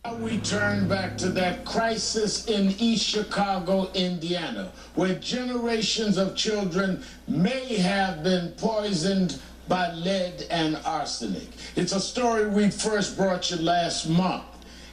We turn back to that crisis in East Chicago, Indiana, where generations of children may have been poisoned by lead and arsenic. It's a story we first brought you last month.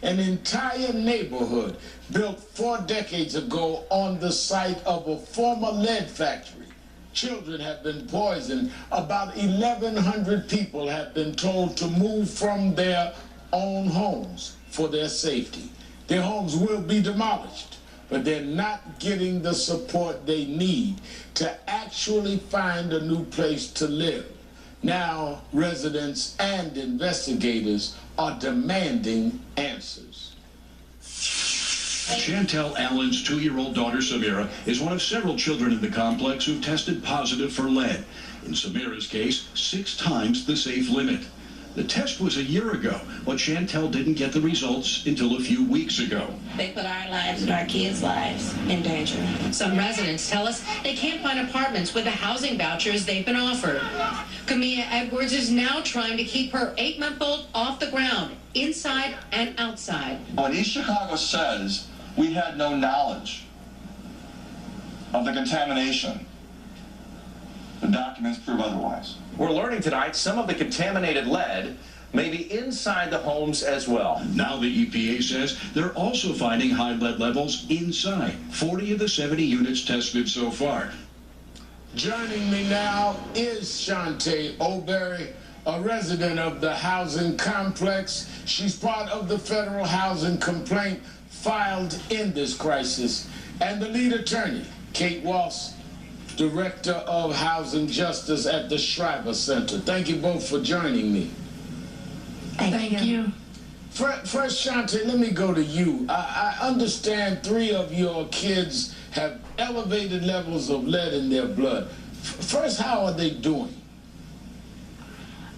An entire neighborhood built 4 decades ago on the site of a former lead factory. Children have been poisoned. About 1,100 people have been told to move from their own homes for their safety. Their homes will be demolished, but they're not getting the support they need to actually find a new place to live. Now, residents and investigators are demanding answers. Chantel Allen's 2-year-old daughter, Samira, is one of several children in the complex who tested positive for lead. In Samira's case, 6 times the safe limit. The test was a year ago, but Chantel didn't get the results until a few weeks ago. They put our lives and our kids' lives in danger. Some residents tell us they can't find apartments with the housing vouchers they've been offered. Camilla Edwards is now trying to keep her 8-month-old off the ground, inside and outside. When East Chicago says we had no knowledge of the contamination, the documents prove otherwise. We're learning tonight some of the contaminated lead may be inside the homes as well. Now the EPA says they're also finding high lead levels inside 40 of the 70 units tested so far. Joining me now is Shantae O'Berry, a resident of the housing complex. She's part of the federal housing complaint filed in this crisis. And the lead attorney, Kate Walsh, Director of Housing Justice at the Shriver Center. Thank you both for joining me. Thank you. First, Shantae, let me go to you. I understand 3 of your kids have elevated levels of lead in their blood. First, how are they doing?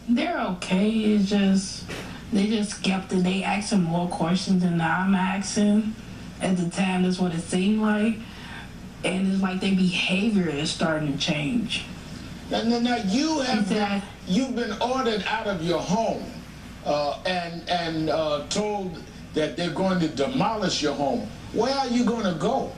They're okay. It's just they just skeptic. They asking more questions than I'm asking. At the time, that's what it seemed like. And it's like their behavior is starting to change. Now you've been ordered out of your home and told that they're going to demolish your home. Where are you going to go?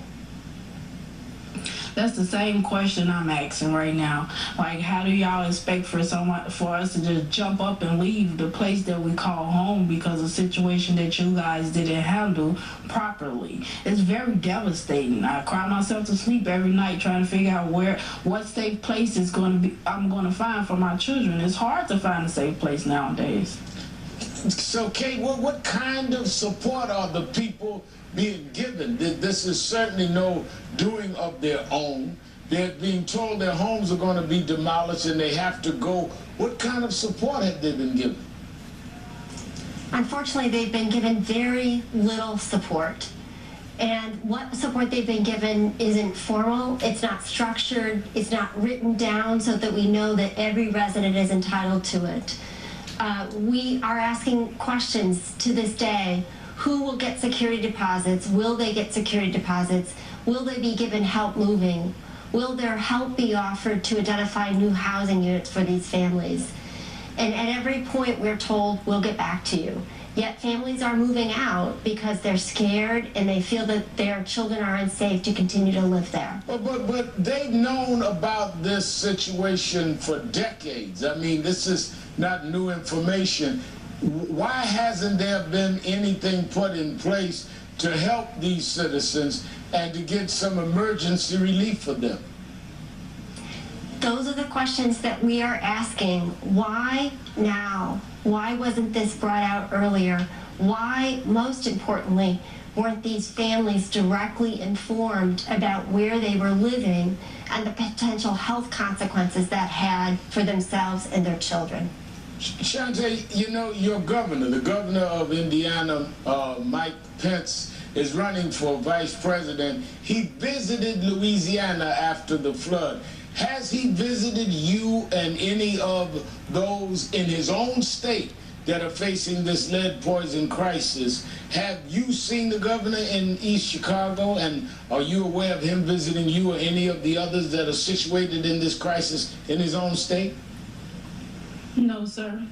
That's the same question I'm asking right now. Like, how do y'all expect for us to just jump up and leave the place that we call home because of a situation that you guys didn't handle properly? It's very devastating. I cry myself to sleep every night trying to figure out what safe place is I'm going to find for my children. It's hard to find a safe place nowadays. So, Kate, what kind of support are the people being given? This is certainly no doing of their own. They're being told their homes are going to be demolished and they have to go. What kind of support have they been given? Unfortunately, they've been given very little support. And what support they've been given isn't formal, it's not structured, it's not written down so that we know that every resident is entitled to it. We are asking questions to this day. Who will get security deposits? Will they get security deposits? Will they be given help moving? Will their help be offered to identify new housing units for these families? And at every point we're told, we'll get back to you. Yet families are moving out because they're scared and they feel that their children are unsafe to continue to live there. But they've known about this situation for decades. I mean, this is not new information. Why hasn't there been anything put in place to help these citizens and to get some emergency relief for them? Those are the questions that we are asking. Why now? Why wasn't this brought out earlier? Why, most importantly, weren't these families directly informed about where they were living and the potential health consequences that had for themselves and their children? Shantae, you know, your governor, the governor of Indiana, Mike Pence, is running for vice president. He visited Louisiana after the flood. Has he visited you and any of those in his own state that are facing this lead poison crisis? Have you seen the governor in East Chicago, and are you aware of him visiting you or any of the others that are situated in this crisis in his own state? No, sir.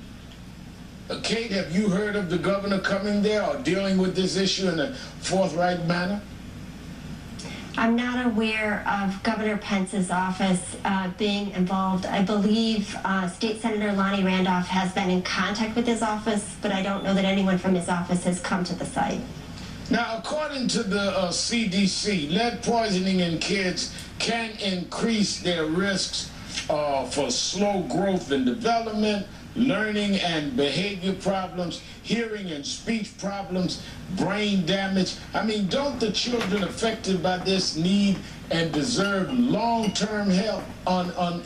Kate, have you heard of the governor coming there or dealing with this issue in a forthright manner? I'm not aware of Governor Pence's office being involved. I believe State Senator Lonnie Randolph has been in contact with his office, but I don't know that anyone from his office has come to the site. Now, according to the CDC, lead poisoning in kids can increase their risks for slow growth and development, learning and behavior problems, hearing and speech problems, brain damage. I mean, don't the children affected by this need and deserve long-term help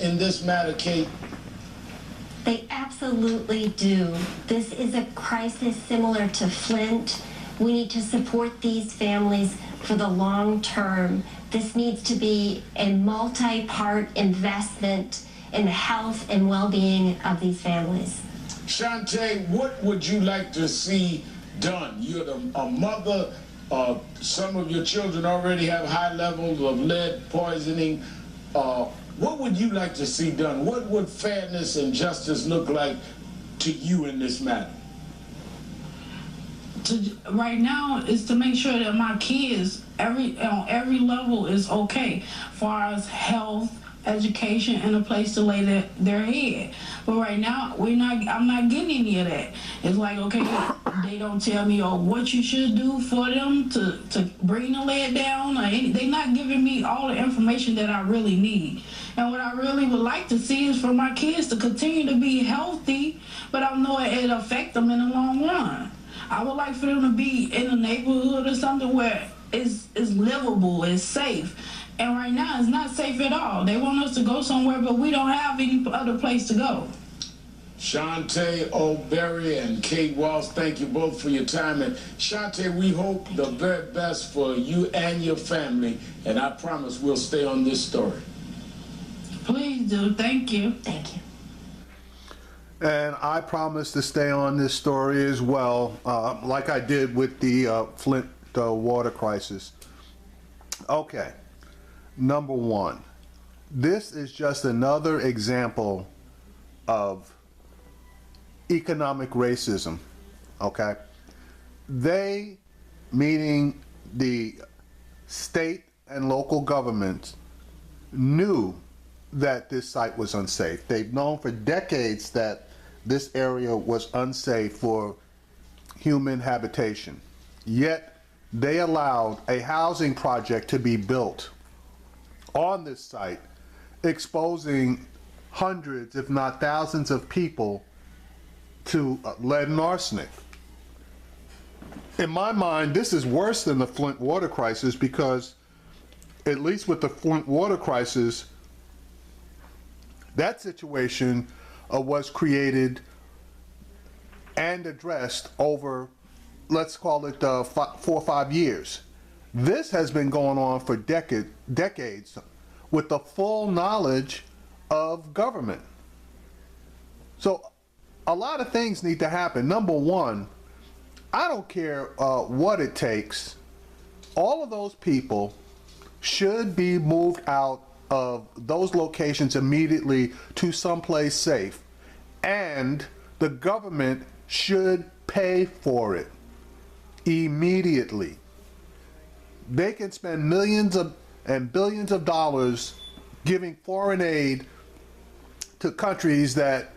in this matter, Kate? They absolutely do. This is a crisis similar to Flint. We need to support these families for the long term. This needs to be a multi-part investment in the health and well-being of these families. Shantae, what would you like to see done? You're a mother. Some of your children already have high levels of lead poisoning. What would you like to see done? What would fairness and justice look like to you in this matter? Right now is to make sure that my kids on every level is okay, as far as health, education, and a place to lay their head. But right now I'm not getting any of that. It's like, okay, they don't tell me what you should do for them to bring the lead down. They're not giving me all the information that I really need. And what I really would like to see is for my kids to continue to be healthy, but I know it'll affect them in the long run. I would like for them to be in a neighborhood or something where it's livable, it's safe. And right now, it's not safe at all. They want us to go somewhere, but we don't have any other place to go. Shantae O'Berry and Kate Walsh, thank you both for your time. And Shantae, we hope the very best for you and your family. And I promise we'll stay on this story. Please do. Thank you. Thank you. And I promise to stay on this story as well, like I did with the Flint water crisis. Okay, number one, this is just another example of economic racism, okay? They, meaning the state and local governments, knew that this site was unsafe. They've known for decades that this area was unsafe for human habitation. Yet they allowed a housing project to be built on this site, exposing hundreds, if not thousands of people to lead and arsenic. In my mind, this is worse than the Flint water crisis because, at least with the Flint water crisis, that situation was created and addressed over, let's call it 4 or 5 years. This has been going on for decades with the full knowledge of government. So a lot of things need to happen. Number one, I don't care what it takes. All of those people should be moved out of those locations immediately to someplace safe, and the government should pay for it immediately. They can spend millions and billions of dollars giving foreign aid to countries that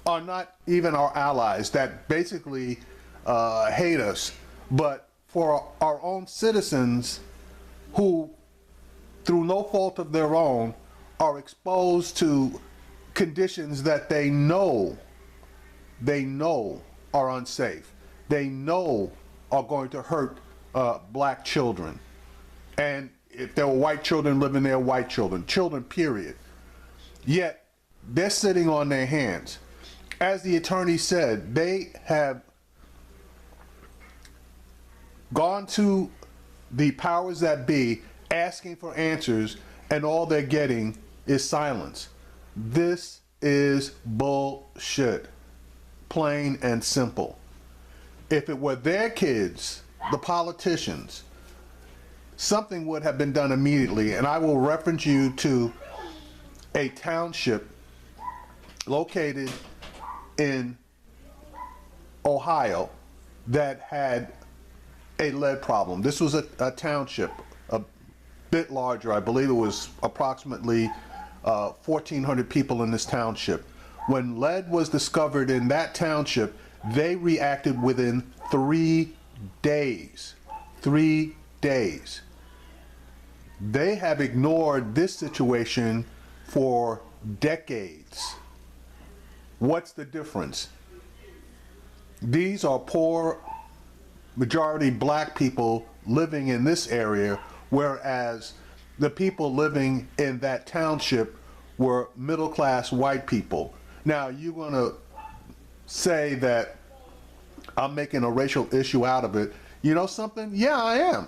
are not even our allies, that basically hate us, but for our own citizens who, through no fault of their own, are exposed to conditions that they know are unsafe. They know are going to hurt black children. And if there were white children living there, white children, period. Yet, they're sitting on their hands. As the attorney said, they have gone to the powers that be asking for answers, and all they're getting is silence. This is bullshit, plain and simple. If it were their kids, the politicians, something would have been done immediately. And I will reference you to a township located in Ohio that had a lead problem. This was a township, a bit larger. I believe it was approximately 1,400 people in this township. When lead was discovered in that township, they reacted within 3 days. 3 days. They have ignored this situation for decades. What's the difference? These are poor, majority black people living in this area, whereas the people living in that township were middle-class white people. Now, you're going to say that I'm making a racial issue out of it. You know something? Yeah, I am.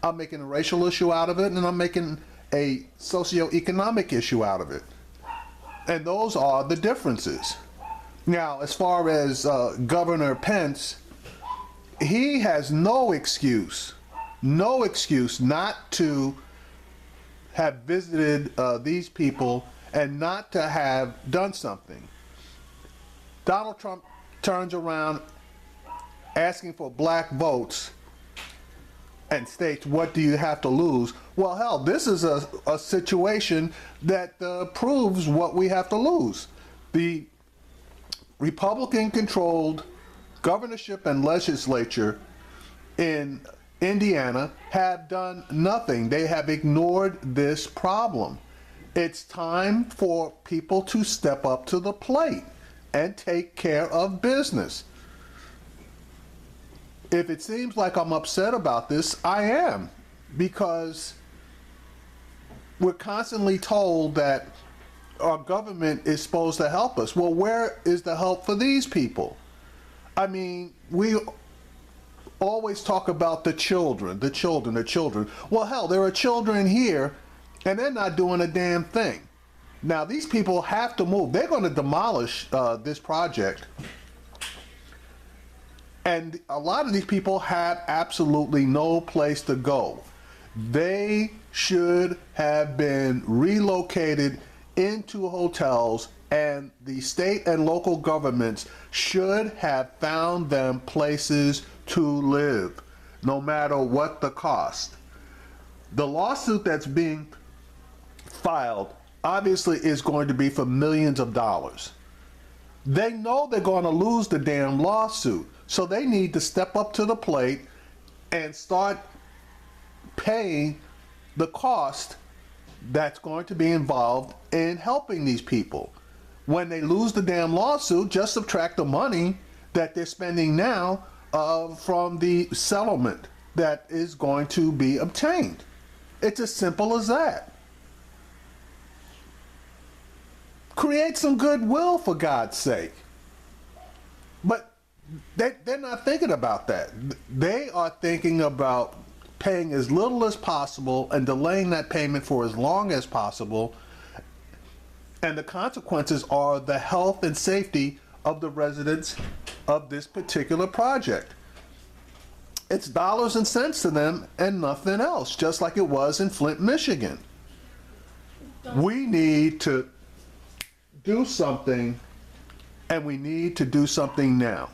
I'm making a racial issue out of it, and I'm making a socioeconomic issue out of it. And those are the differences. Now, as far as Governor Pence, he has no excuse not to have visited these people and not to have done something. Donald Trump turns around asking for black votes and states, what do you have to lose? Well, hell, this is a situation that proves what we have to lose. The Republican-controlled governorship and legislature in Indiana have done nothing. They have ignored this problem. It's time for people to step up to the plate and take care of business. If it seems like I'm upset about this, I am, because we're constantly told that our government is supposed to help us. Well, where is the help for these people? I mean, we always talk about the children. Well, hell, there are children here, and they're not doing a damn thing. Now, these people have to move. They're going to demolish this project. And a lot of these people have absolutely no place to go. They should have been relocated into hotels, and the state and local governments should have found them places to live, no matter what the cost. The lawsuit that's being filed obviously is going to be for millions of dollars. They know they're going to lose the damn lawsuit, so they need to step up to the plate and start paying the cost that's going to be involved in helping these people. When they lose the damn lawsuit, just subtract the money that they're spending now from the settlement that is going to be obtained. It's as simple as that. Create some goodwill, for God's sake. But they're not thinking about that. They are thinking about paying as little as possible and delaying that payment for as long as possible. And the consequences are the health and safety of the residents of this particular project. It's dollars and cents to them and nothing else, just like it was in Flint, Michigan. We need to do something, and we need to do something now.